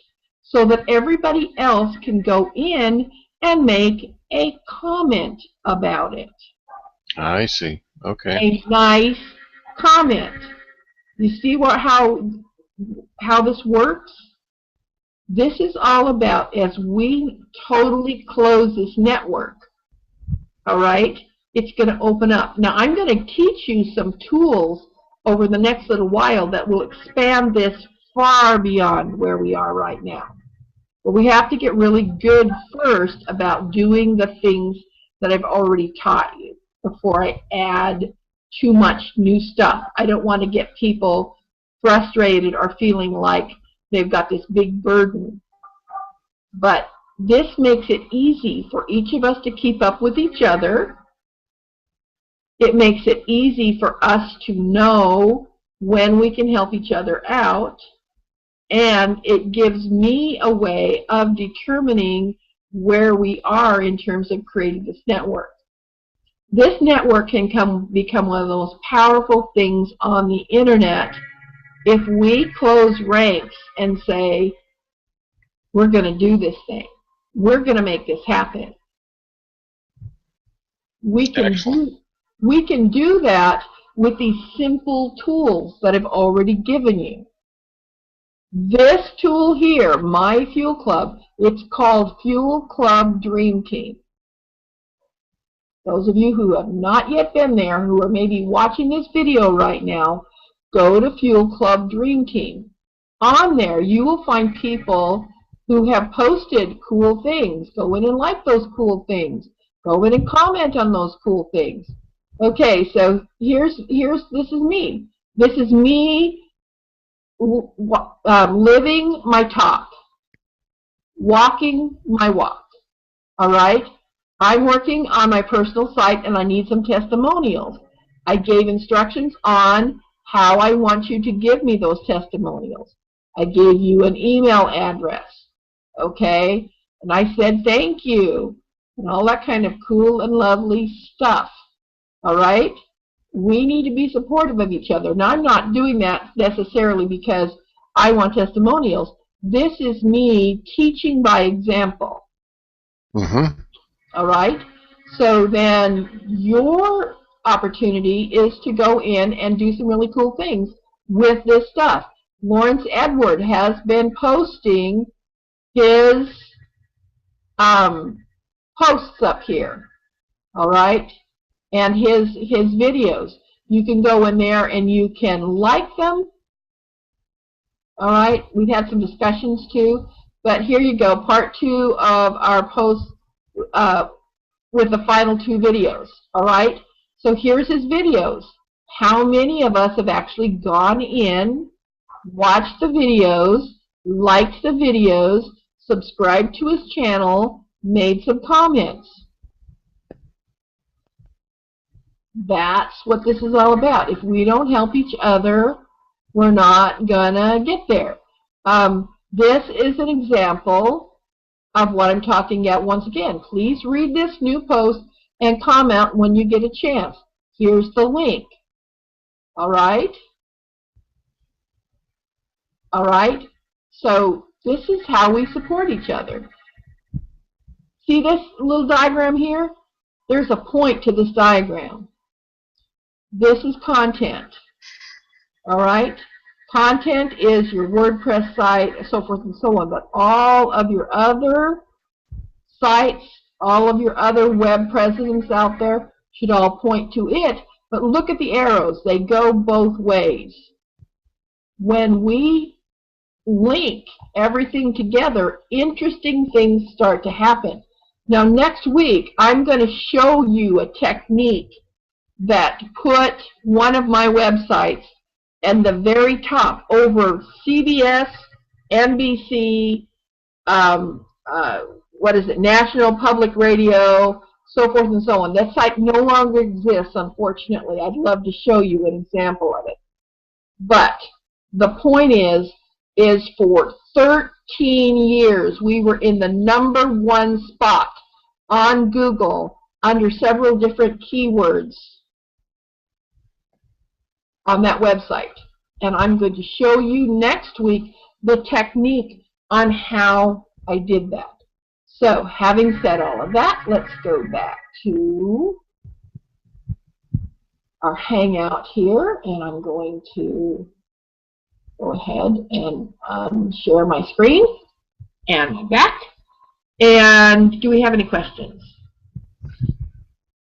so that everybody else can go in and make a comment about it. I see. Okay. A nice comment. You see how this works? This is all about, as we totally close this network, all right, it's going to open up. Now, I'm going to teach you some tools over the next little while that will expand this far beyond where we are right now. But we have to get really good first about doing the things that I've already taught you before I add too much new stuff. I don't want to get people frustrated or feeling like they've got this big burden. But this makes it easy for each of us to keep up with each other. It makes it easy for us to know when we can help each other out. And it gives me a way of determining where we are in terms of creating this network. This network can become one of the most powerful things on the internet if we close ranks and say, we're going to do this thing. We're going to make this happen. We can do that with these simple tools that I've already given you. This tool here, My Fuel Club, it's called Fuel Club Dream Team. Those of you who have not yet been there, who are maybe watching this video right now, go to Fuel Club Dream Team. On there, you will find people who have posted cool things. Go in and like those cool things. Go in and comment on those cool things. Okay, so this is me. This is me living my talk, walking my walk. All right? I'm working on my personal site and I need some testimonials. I gave instructions on how I want you to give me those testimonials. I gave you an email address, okay? And I said thank you and all that kind of cool and lovely stuff, all right? We need to be supportive of each other. Now, I'm not doing that necessarily because I want testimonials. This is me teaching by example. Mm-hmm. All right? So then your opportunity is to go in and do some really cool things with this stuff. Lawrence Edward has been posting his posts up here, all right, and his videos. You can go in there and you can like them, all right. We've had some discussions too, but here you go, part 2 of our post with the final 2 videos, all right. So here's his videos. How many of us have actually gone in, watched the videos, liked the videos, subscribed to his channel, made some comments? That's what this is all about. If we don't help each other, we're not gonna get there. This is an example of what I'm talking about. Once again, please read this new post and comment when you get a chance. Here's the link. All right? All right? So this is how we support each other. See this little diagram here? There's a point to this diagram. This is content. All right? Content is your WordPress site, so forth and so on. But all of your other sites all of your other web presence out there should all point to it. But look at the arrows. They go both ways. When we link everything together, interesting things start to happen. Now, next week, I'm going to show you a technique that put one of my websites at the very top over CBS, NBC, National Public Radio, so forth and so on. That site no longer exists, unfortunately. I'd love to show you an example of it. But the point is for 13 years, we were in the #1 spot on Google under several different keywords on that website. And I'm going to show you next week the technique on how I did that. So, having said all of that, let's go back to our Hangout here, and I'm going to go ahead and share my screen and my back. And do we have any questions?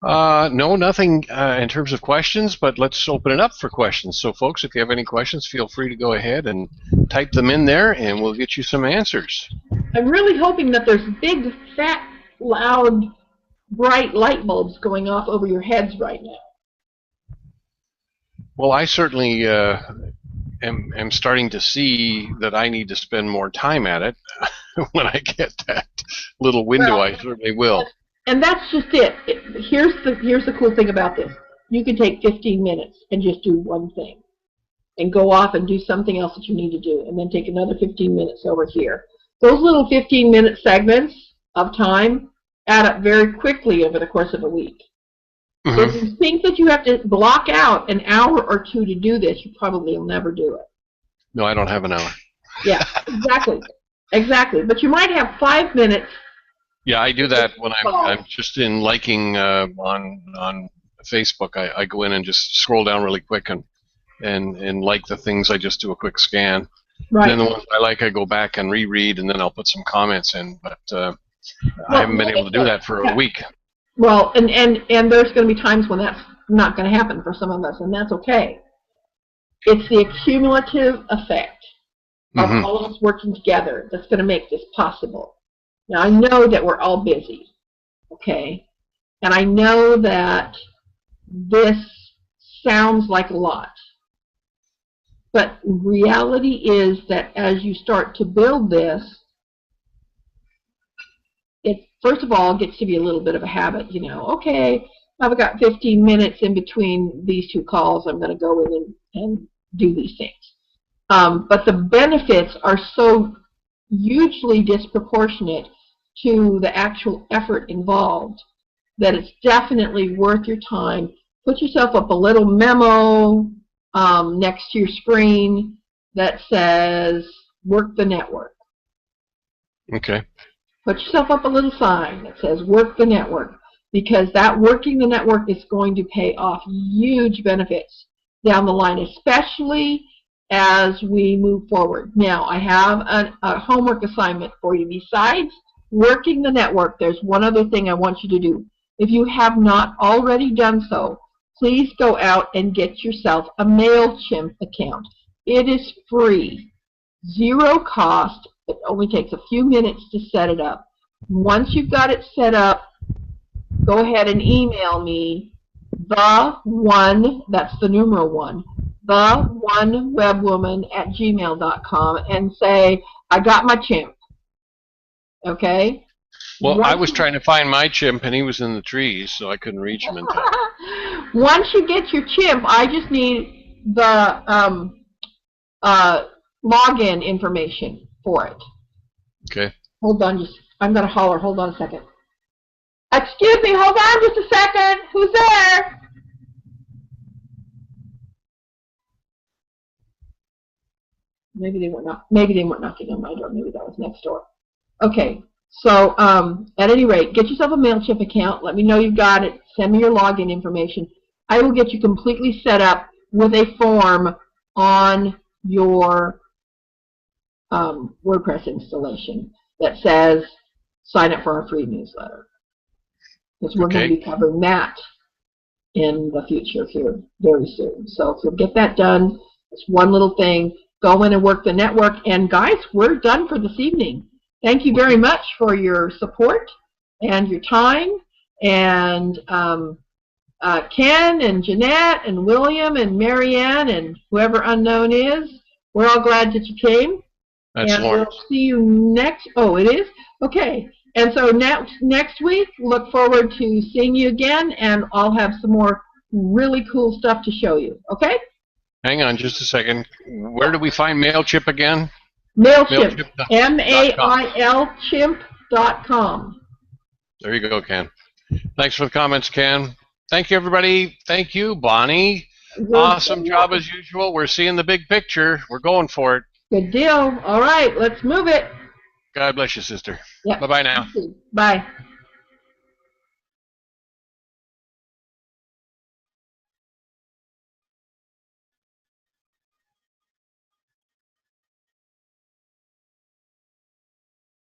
No, nothing in terms of questions, but let's open it up for questions. So, folks, if you have any questions, feel free to go ahead and type them in there, and we'll get you some answers. I'm really hoping that there's big, fat, loud, bright light bulbs going off over your heads right now. Well, I certainly am starting to see that I need to spend more time at it. When I get that little window, well, I certainly will. And that's just it. Here's the cool thing about this. You can take 15 minutes and just do one thing and go off and do something else that you need to do, and then take another 15 minutes over here. Those little 15-minute segments of time add up very quickly over the course of a week. Mm-hmm. If you think that you have to block out an hour or two to do this, you probably will never do it. No, I don't have an hour. Yeah, exactly. Exactly. But you might have 5 minutes. Yeah, I do that when I'm just in liking on Facebook. I go in and just scroll down really quick and like the things. I just do a quick scan. Right. And then the ones I like, I go back and reread, and then I'll put some comments in. But I haven't been able to do that for a week. Well, and there's going to be times when that's not going to happen for some of us, and that's okay. It's the accumulative effect of all of us working together that's going to make this possible. Now, I know that we're all busy, okay? And I know that this sounds like a lot. But reality is that as you start to build this, it first of all gets to be a little bit of a habit, you know. Okay, I've got 15 minutes in between these two calls. I'm going to go in and do these things. But the benefits are so hugely disproportionate to the actual effort involved that it's definitely worth your time. Put yourself up a little memo next to your screen that says work the network. Okay. Put yourself up a little sign that says work the network, because that working the network is going to pay off huge benefits down the line, especially as we move forward. Now, I have a homework assignment for you. Besides working the network, there's one other thing I want you to do. If you have not already done so, please go out and get yourself a MailChimp account. It is free, zero cost. It only takes a few minutes to set it up. Once you've got it set up, go ahead and email me the1, that's the numeral 1, the1webwoman@gmail.com, and say, I got my chimp. Okay? Well, I was trying to find my chimp, and he was in the trees, so I couldn't reach him in time. Once you get your chimp, I just need the login information for it. Okay. Hold on, I'm going to holler. Hold on a second. Excuse me, hold on just a second. Who's there? Maybe they weren't knocking on my door. Maybe that was next door. Okay. So at any rate, get yourself a MailChimp account. Let me know you've got it. Send me your login information. I will get you completely set up with a form on your WordPress installation that says sign up for our free newsletter. because we're going to be covering that in the future here very soon. So if you'll get that done, it's one little thing. Go in and work the network. And guys, we're done for this evening. Thank you very much for your support and your time. And Ken and Jeanette and William and Marianne and whoever unknown is, we're all glad that you came. That's and Lawrence. We'll see you next. Oh, it is? Okay. And so next week, look forward to seeing you again, and I'll have some more really cool stuff to show you. Okay? Hang on just a second. Where do we find MailChimp again? MailChimp. M-A-I-L chimp.com. There you go, Ken. Thanks for the comments, Ken. Thank you, everybody. Thank you, Bonnie. Awesome job as usual. We're seeing the big picture. We're going for it. Good deal. All right, let's move it. God bless you, sister. Yep. Bye-bye now. Bye.